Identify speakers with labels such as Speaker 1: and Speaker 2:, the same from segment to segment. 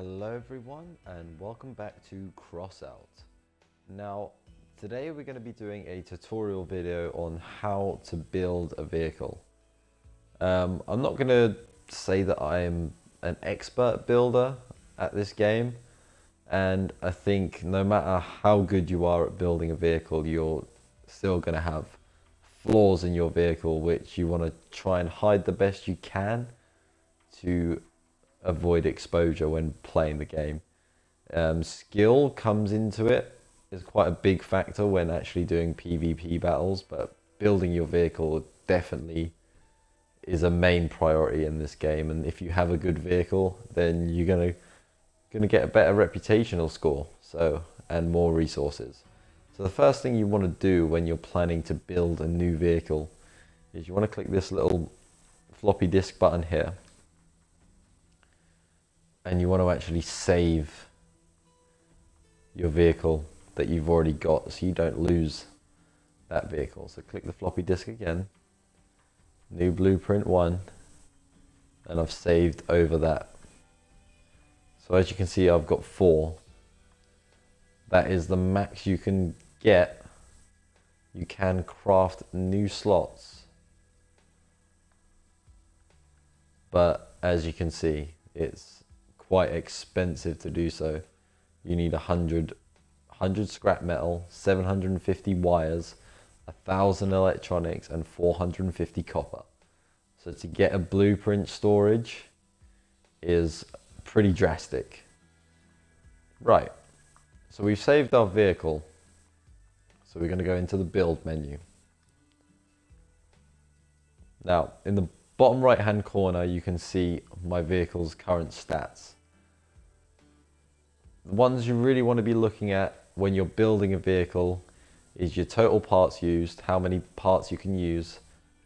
Speaker 1: Hello everyone and welcome back to Crossout. Now today we're going to be doing a tutorial video on how to build a vehicle. I'm not going to say that I'm an expert builder at this game, and I think no matter how good you are at building a vehicle, you're still going to have flaws in your vehicle which you want to try and hide the best you can to avoid exposure when playing the game. Skill comes into it, is quite a big factor when actually doing PvP battles, but building your vehicle definitely is a main priority in this game, and if you have a good vehicle then you're gonna get a better reputational score, and more resources. So the first thing you want to do when you're planning to build a new vehicle is you want to click this little floppy disk button here, and you want to actually save your vehicle that you've already got so you don't lose that vehicle. So click the floppy disk again, new blueprint 1, and I've saved over that. So as you can see, I've got 4. That is the max you can get. You can craft new slots, but as you can see, it's quite expensive to do so. You need 100 scrap metal, 750 wires, 1,000 electronics, and 450 copper. So to get a blueprint storage is pretty drastic. Right, so we've saved our vehicle. So we're going to go into the build menu. Now, in the bottom right hand corner, you can see my vehicle's current stats. The ones you really want to be looking at when you're building a vehicle is your total parts used, how many parts you can use,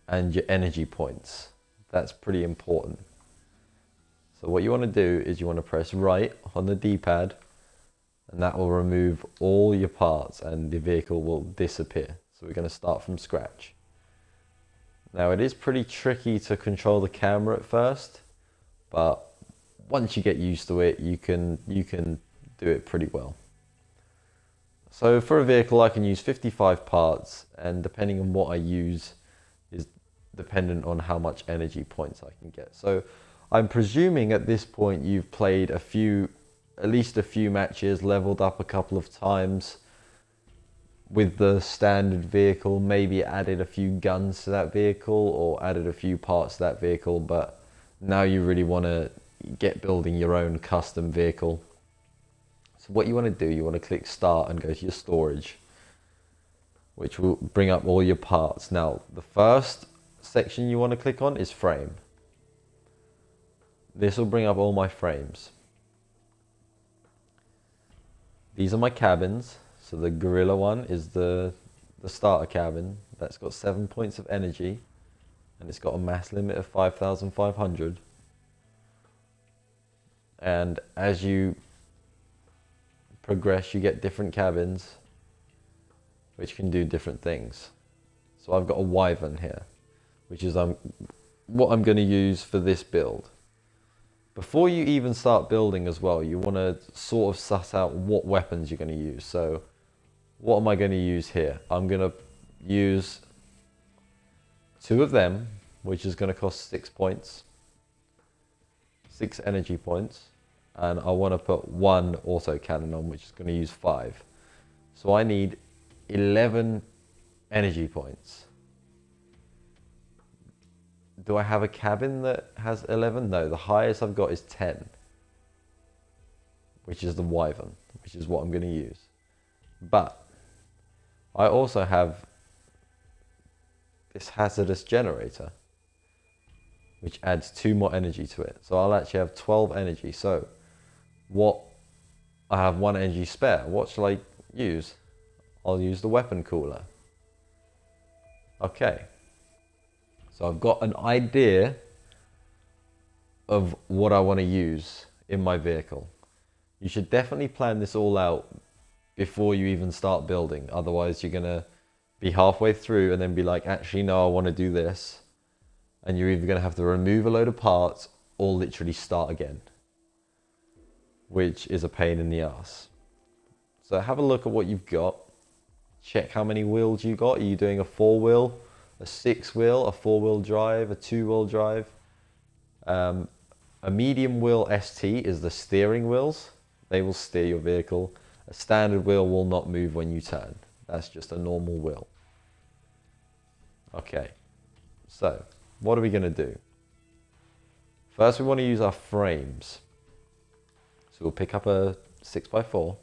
Speaker 1: and your energy points. That's pretty important. So what you want to do is you want to press right on the D-pad, and that will remove all your parts and the vehicle will disappear. So we're going to start from scratch. Now it is pretty tricky to control the camera at first, but once you get used to it, you can do it pretty well. So for a vehicle I can use 55 parts, and depending on what I use is dependent on how much energy points I can get. So I'm presuming at this point you've played at least a few matches, leveled up a couple of times with the standard vehicle, maybe added a few guns to that vehicle or added a few parts to that vehicle, but now you really want to get building your own custom vehicle. So what you want to do, you want to click start and go to your storage, which will bring up all your parts. Now the first section you want to click on is frame. This will bring up all my frames. These are my cabins. So the gorilla one is the starter cabin. That's got 7 points of energy, and it's got a mass limit of 5,500. And as you progress, you get different cabins which can do different things. So I've got a wyvern here, which is what I'm going to use for this build. Before you even start building as well, you want to sort of suss out what weapons you're going to use. So what am I going to use here? I'm going to use 2 of them, which is going to cost 6 points, 6 energy points. And I want to put 1 auto cannon on, which is going to use 5. So I need 11 energy points. Do I have a cabin that has 11? No, the highest I've got is 10, which is the wyvern, which is what I'm going to use. But I also have this hazardous generator, which adds 2 more energy to it. So I'll actually have 12 energy. So I have 1 energy spare. What shall I use? I'll use the weapon cooler. Okay. So I've got an idea of what I want to use in my vehicle. You should definitely plan this all out before you even start building. Otherwise you're going to be halfway through and then be like, actually no, I want to do this. And you're either going to have to remove a load of parts or literally start again, which is a pain in the ass. So have a look at what you've got. Check how many wheels you got. Are you doing a 4-wheel, a 6-wheel, a 4-wheel drive, a 2-wheel drive? A medium wheel ST is the steering wheels. They will steer your vehicle. A standard wheel will not move when you turn. That's just a normal wheel. Okay, so what are we going to do? First, we want to use our frames. So we'll pick up a 6x4.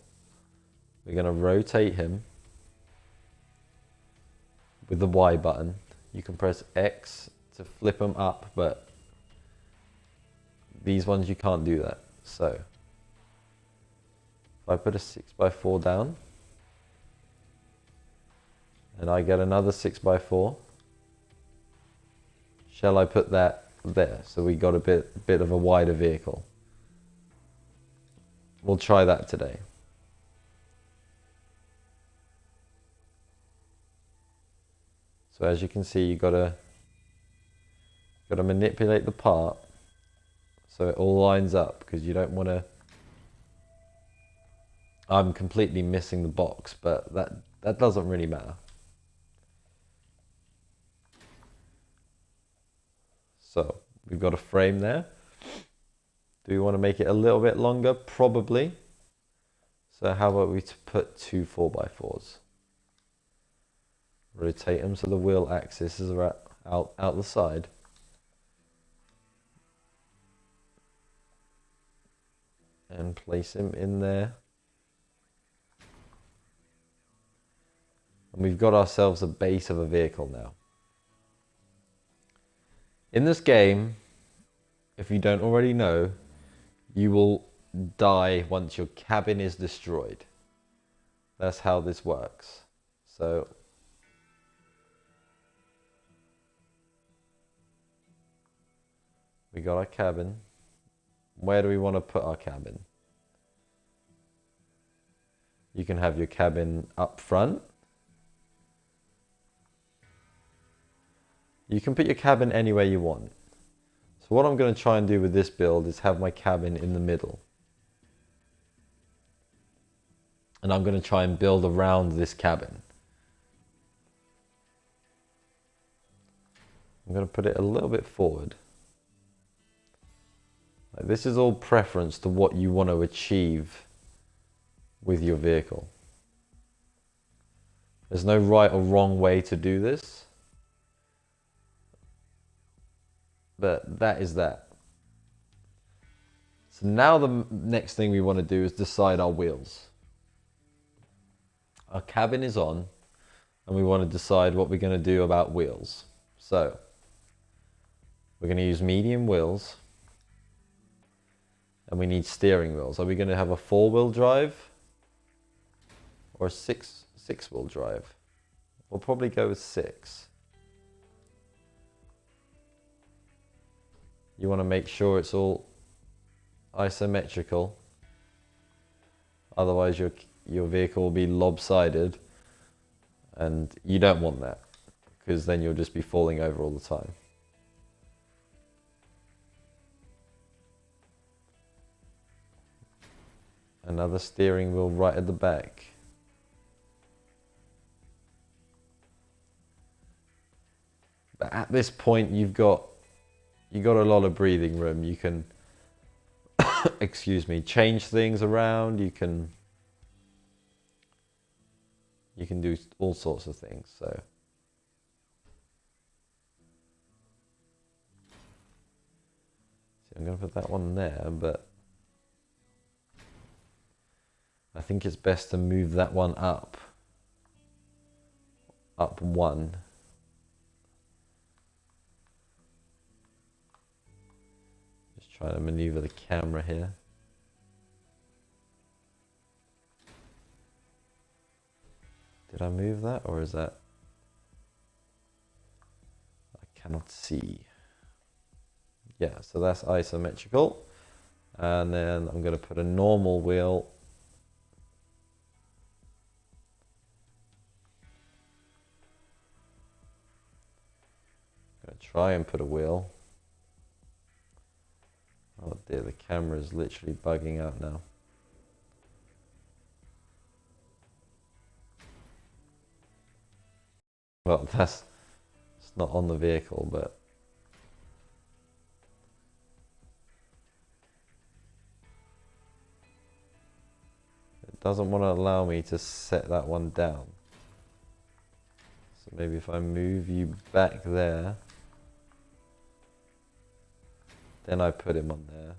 Speaker 1: We're going to rotate him with the Y button. You can press X to flip them up, but these ones you can't do that. So if I put a 6x4 down and I get another 6x4, shall I put that there? So we got a bit of a wider vehicle. We'll try that today. So as you can see, you gotta manipulate the part so it all lines up, because you don't want to. I'm completely missing the box, but that doesn't really matter. So we've got a frame there. Do we want to make it a little bit longer? Probably. So how about we put 2 4x4s? Rotate them so the wheel axis is out the side. And place him in there. And we've got ourselves a base of a vehicle now. In this game, if you don't already know, you will die once your cabin is destroyed. That's how this works. So we got our cabin. Where do we want to put our cabin? You can have your cabin up front. You can put your cabin anywhere you want. So what I'm going to try and do with this build is have my cabin in the middle. And I'm going to try and build around this cabin. I'm going to put it a little bit forward. This is all preference to what you want to achieve with your vehicle. There's no right or wrong way to do this. But that is that. So now the next thing we want to do is decide our wheels. Our cabin is on, and we want to decide what we're going to do about wheels. So we're going to use medium wheels, and we need steering wheels. Are we going to have a 4-wheel drive or a six-wheel drive? We'll probably go with 6. You want to make sure it's all isometrical. Otherwise your vehicle will be lopsided, and you don't want that, because then you'll just be falling over all the time. Another steering wheel right at the back. But at this point you've got a lot of breathing room. You can excuse me, change things around. You can do all sorts of things. So I'm going to put that one there, but I think it's best to move that one up one. Just trying to maneuver the camera here. Did I move that, or is that? I cannot see. Yeah, so that's isometrical. And then I'm going to put a normal wheel. I'm going to try and put a wheel. Oh dear, the camera is literally bugging out now. Well, it's not on the vehicle, but it doesn't want to allow me to set that one down. So maybe if I move you back there, then I put him on there.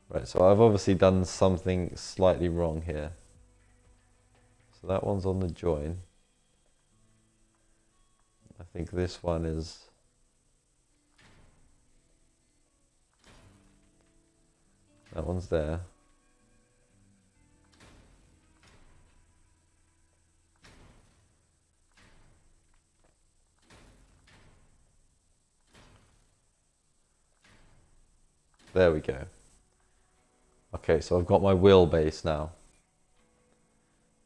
Speaker 1: Right, so I've obviously done something slightly wrong here. So that one's on the join. I think this one is... that one's there. There we go. Okay, so I've got my wheelbase now.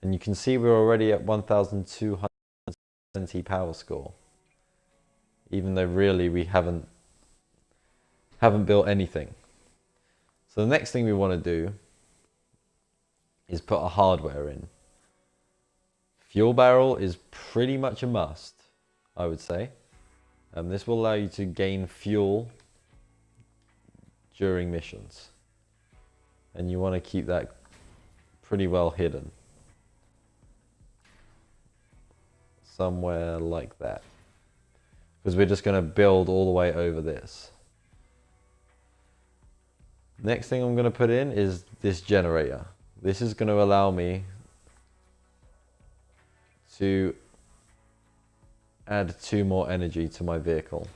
Speaker 1: And you can see we're already at 1,270 power score. Even though really we haven't built anything. So the next thing we want to do is put a hardware in. Fuel barrel is pretty much a must, I would say. This will allow you to gain fuel during missions. And you want to keep that pretty well hidden. Somewhere like that. Because we're just going to build all the way over this. Next thing I'm going to put in is this generator. This is going to allow me to add 2 more energy to my vehicle.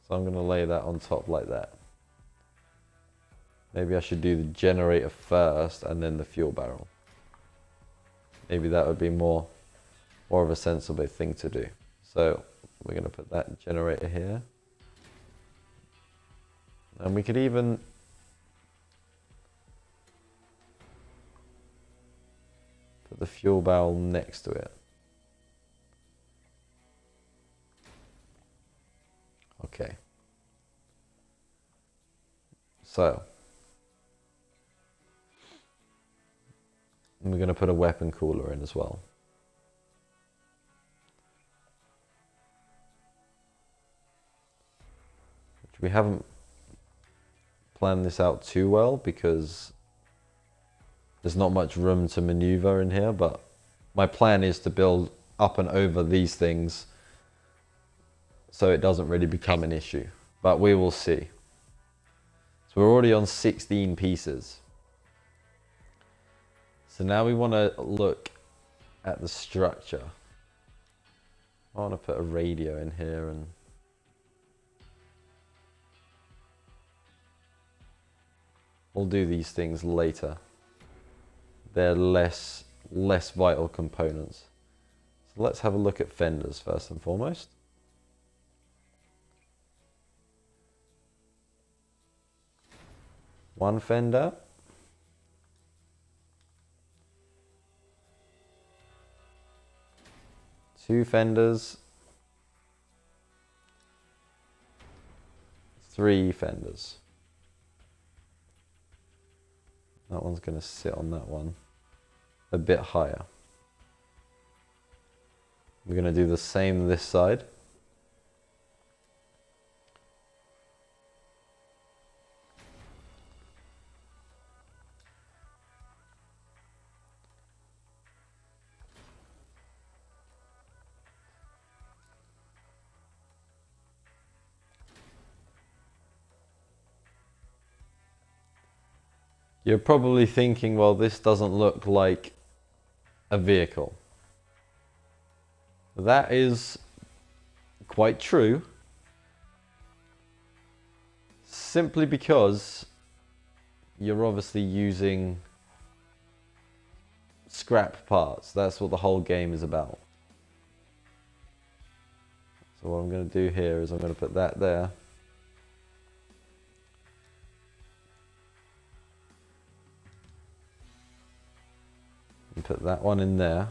Speaker 1: So I'm going to lay that on top like that. Maybe I should do the generator first and then the fuel barrel. Maybe that would be more of a sensible thing to do. So we're going to put that generator here. And we could even put the fuel barrel next to it. Okay. So we're going to put a weapon cooler in as well. Which we haven't planned this out too well because there's not much room to maneuver in here, but my plan is to build up and over these things so it doesn't really become an issue, but we will see. So we're already on 16 pieces. So now we want to look at the structure. I want to put a radio in here and we'll do these things later. They're less vital components. So let's have a look at fenders first and foremost. One fender. Two fenders. Three fenders. That one's going to sit on that one a bit higher. We're going to do the same this side. You're probably thinking, well, this doesn't look like a vehicle. That is quite true. Simply because you're obviously using scrap parts. That's what the whole game is about. So what I'm going to do here is I'm going to put that there. And put that one in there.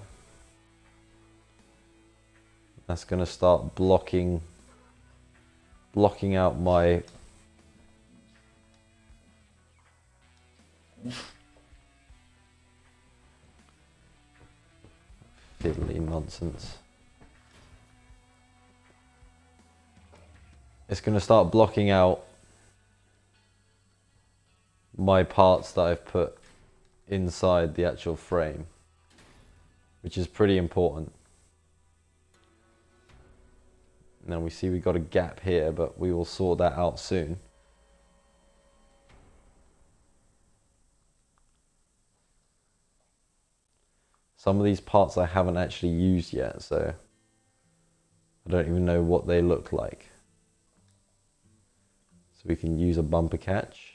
Speaker 1: That's going to start blocking blocking out my fiddly nonsense. It's going to start blocking out my parts that I've put inside the actual frame, which is pretty important. Now we see we got a gap here, but we will sort that out soon. Some of these parts I haven't actually used yet, so I don't even know what they look like. So we can use a bumper catch.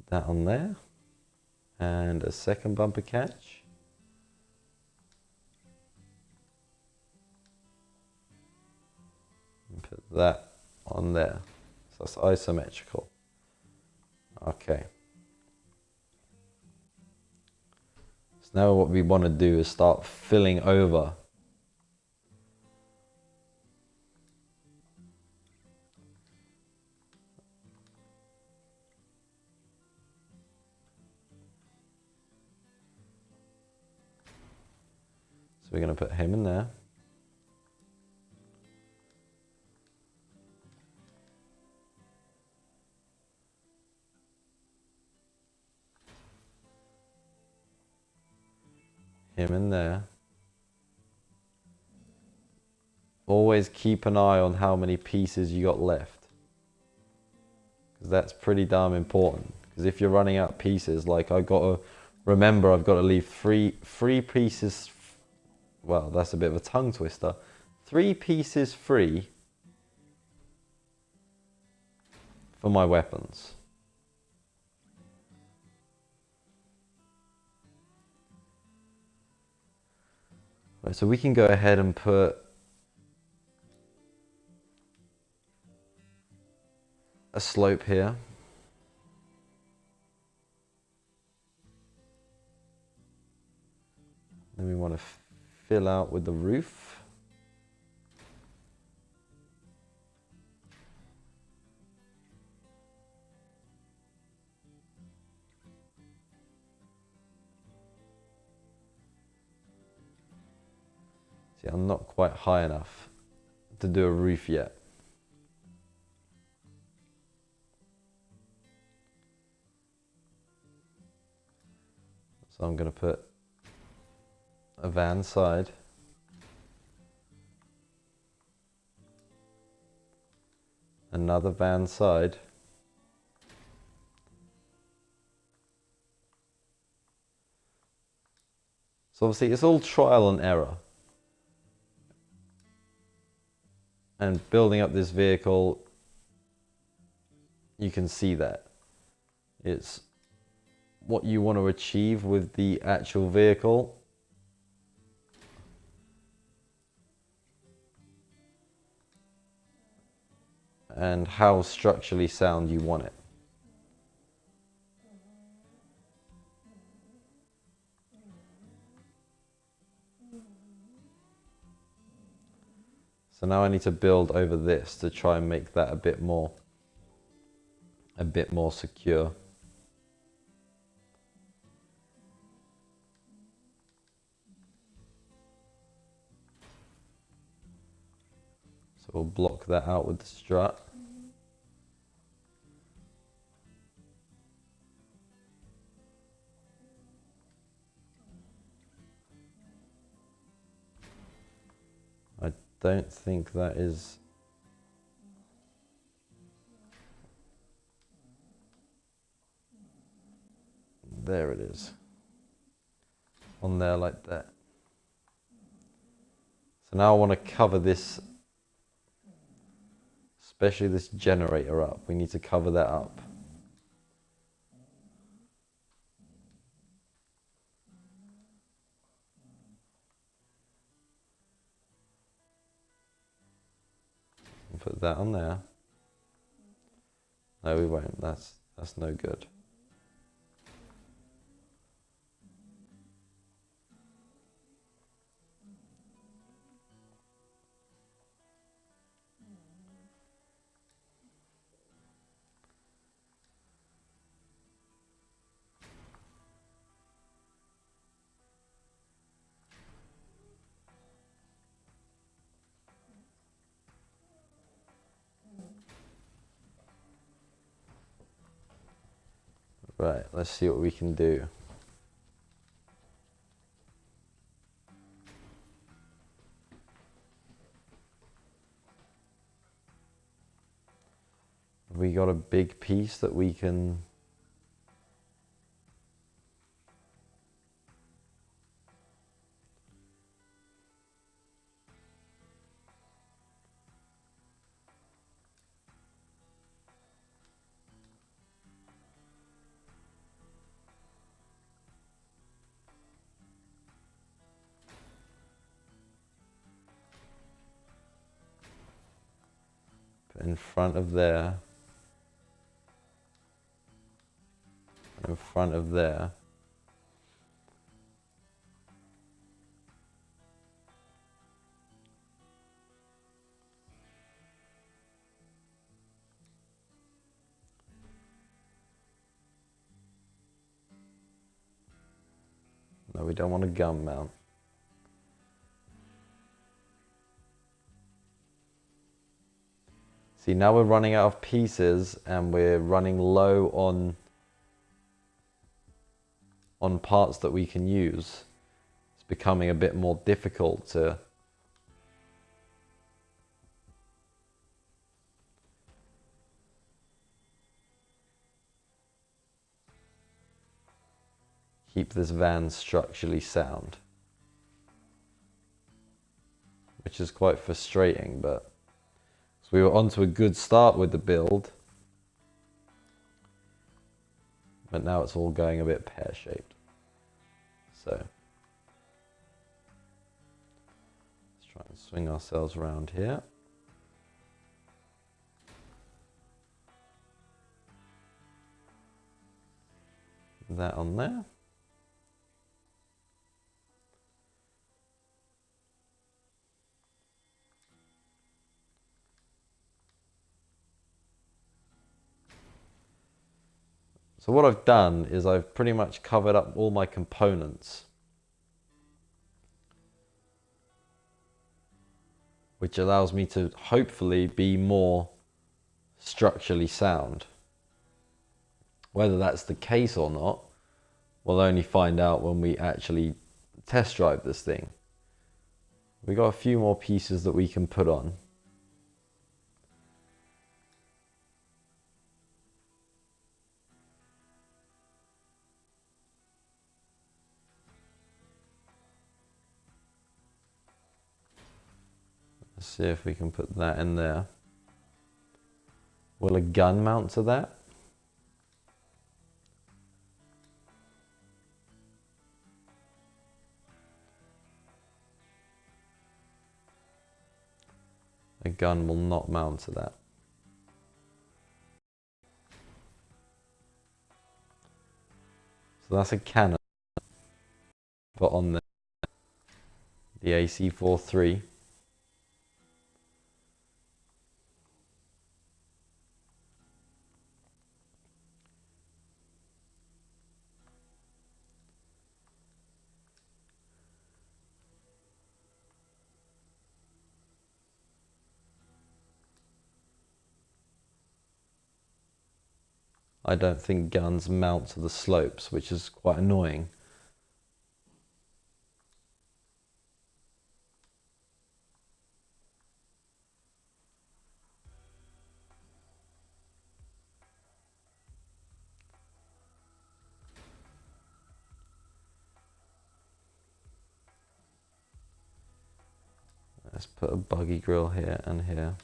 Speaker 1: That on there. And a second bumper catch. And put that on there. So that's isometrical. Okay. So now what we want to do is start filling over So we're going to put him in there. Him in there. Always keep an eye on how many pieces you got left, because that's pretty damn important. Because if you're running out of pieces, like I've got to remember, I've got to leave three pieces. Well, that's a bit of a tongue twister. 3 pieces free for my weapons. Right, so we can go ahead and put a slope here. Then we want to fill out with the roof. See, I'm not quite high enough to do a roof yet. So I'm going to put a van side. Another van side. So obviously it's all trial and error. And building up this vehicle, you can see that. It's what you want to achieve with the actual vehicle. And how structurally sound you want it. So now I need to build over this to try and make that a bit more secure. So we'll block that out with the strut. I don't think that is... There it is. On there like that. So now I want to cover this, especially this generator up. We need to cover that up. Put that on there. No, we won't. That's no good. Right, let's see what we can do. Have we got a big piece that we can... put in front of there? In front of there. No, we don't want a gun mount. See, now we're running out of pieces and we're running low on parts that we can use. It's becoming a bit more difficult to keep this van structurally sound, which is quite frustrating, but so we were onto a good start with the build, but now it's all going a bit pear-shaped. So let's try and swing ourselves around here. That on there. So what I've done is I've pretty much covered up all my components, which allows me to hopefully be more structurally sound. Whether that's the case or not, we'll only find out when we actually test drive this thing. We got a few more pieces that we can put on. Let's see if we can put that in there. Will a gun mount to that? A gun will not mount to that. So that's a cannon. Put on the AC-43. I don't think guns mount to the slopes, which is quite annoying. Let's put a buggy grill here and here.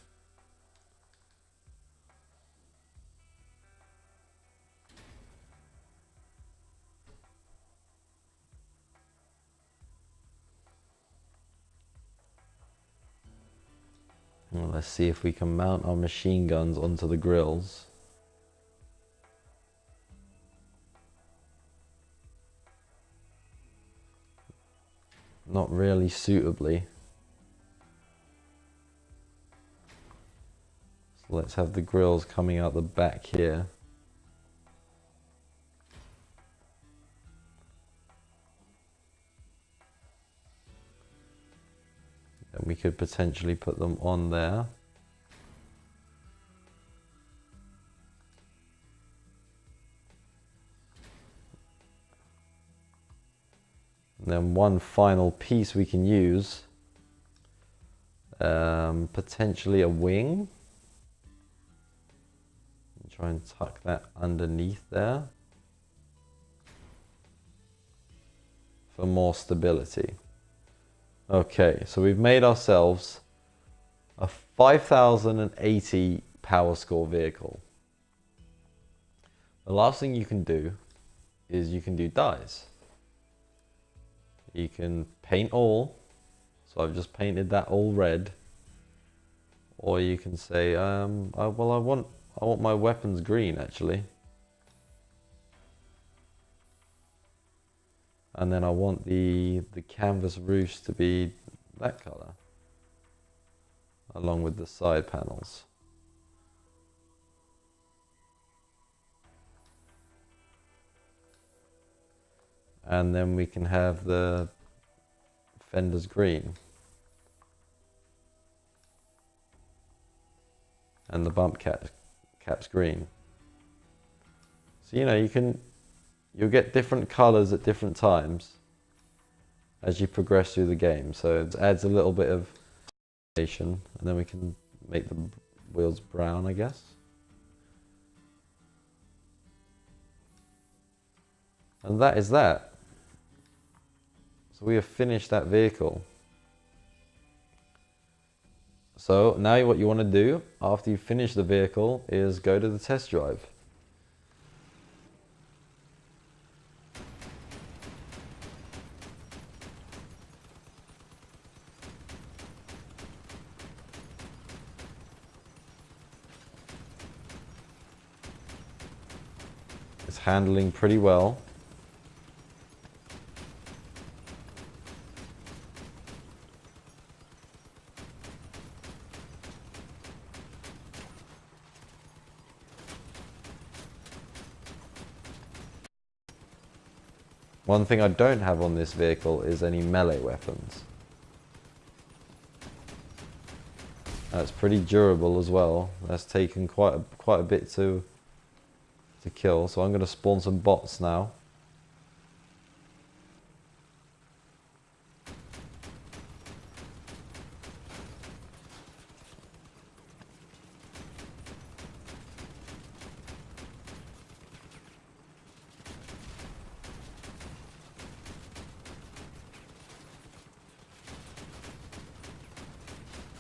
Speaker 1: Well, let's see if we can mount our machine guns onto the grills. not really suitably. So let's have the grills coming out the back here. And we could potentially put them on there. And then one final piece we can use, potentially a wing. Try and tuck that underneath there for more stability. Okay, so we've made ourselves a 5080 power score vehicle. The last thing you can do is you can do dyes. You can paint all, so I've just painted that all red. Or you can say, well, I want my weapons green actually. And then I want the canvas roofs to be that color, along with the side panels. And then we can have the fenders green. And the bump caps green. So you'll get different colors at different times as you progress through the game. So it adds a little bit of variation, and then we can make the wheels brown, I guess. And that is that. So we have finished that vehicle. So now what you want to do after you finish the vehicle is go to the test drive. It's handling pretty well. One thing I don't have on this vehicle is any melee weapons. That's pretty durable as well. That's taken quite a bit to kill. So I'm going to spawn some bots now.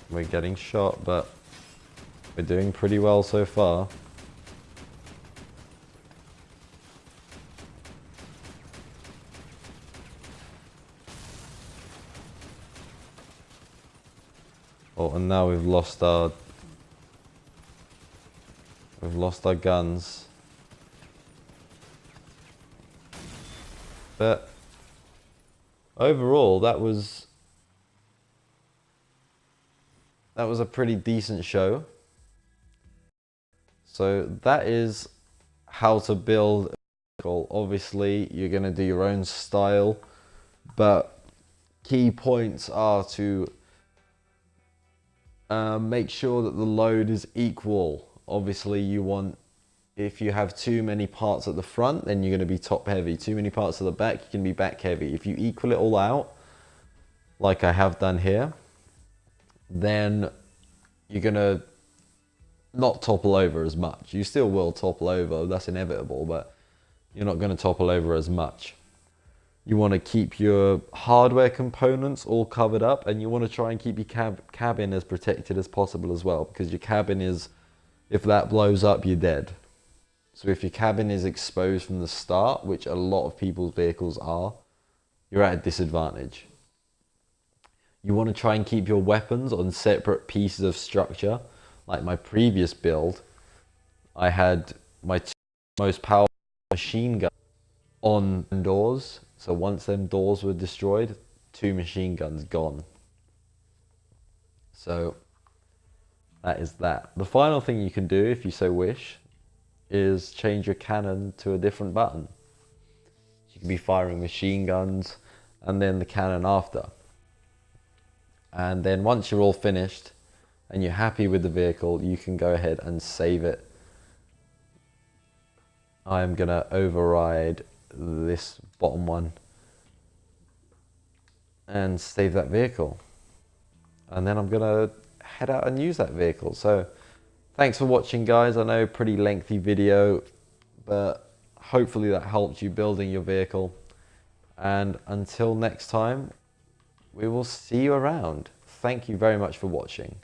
Speaker 1: We're getting shot, but we're doing pretty well so far. Oh, and now we've lost our guns. But overall, that was a pretty decent show. So that is how to build a vehicle. Obviously, you're going to do your own style, but key points are to make sure that the load is equal. Obviously, if you have too many parts at the front, then you're going to be top heavy. Too many parts at the back, you can be back heavy. If you equal it all out, like I have done here, then you're going to not topple over as much. You still will topple over, that's inevitable, but you're not going to topple over as much. You want to keep your hardware components all covered up, and you want to try and keep your cabin as protected as possible as well, because your cabin is, if that blows up, you're dead. So if your cabin is exposed from the start, which a lot of people's vehicles are, you're at a disadvantage. You want to try and keep your weapons on separate pieces of structure. Like my previous build, I had my two most powerful machine guns on doors. So once them doors were destroyed, 2 machine guns gone. So that is that. The final thing you can do, if you so wish, is change your cannon to a different button. You can be firing machine guns and then the cannon after. And then once you're all finished and you're happy with the vehicle, you can go ahead and save it. I'm gonna override this bottom one and save that vehicle. And then I'm gonna head out and use that vehicle. So thanks for watching, guys. I know, pretty lengthy video, but hopefully that helped you building your vehicle. And until next time, we will see you around. Thank you very much for watching.